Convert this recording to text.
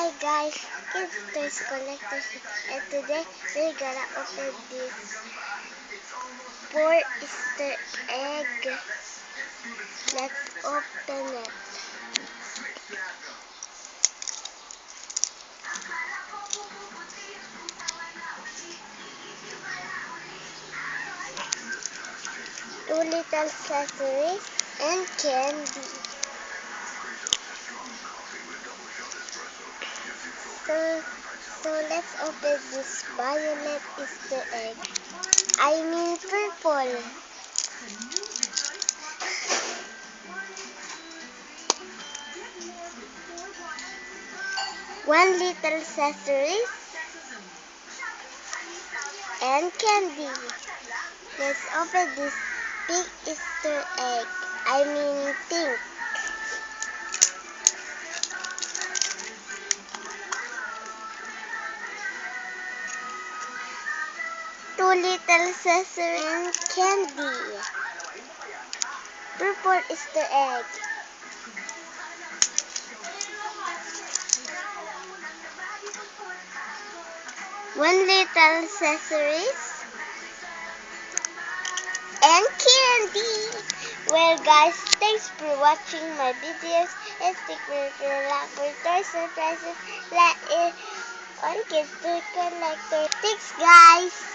Hi guys, it's Toys Collectors, and today we're gonna open this 4 Easter egg. Let's open it. Two little accessories and candy. So let's open this violet Easter egg. I mean purple. One little accessories and candy. Let's open this big Easter egg. I mean pink. Two little accessories and candy. Purple Easter egg. One little accessories and candy. Well guys, thanks for watching my videos and stick with the like for toy surprises like it on Kids Toy Collector. Thanks guys.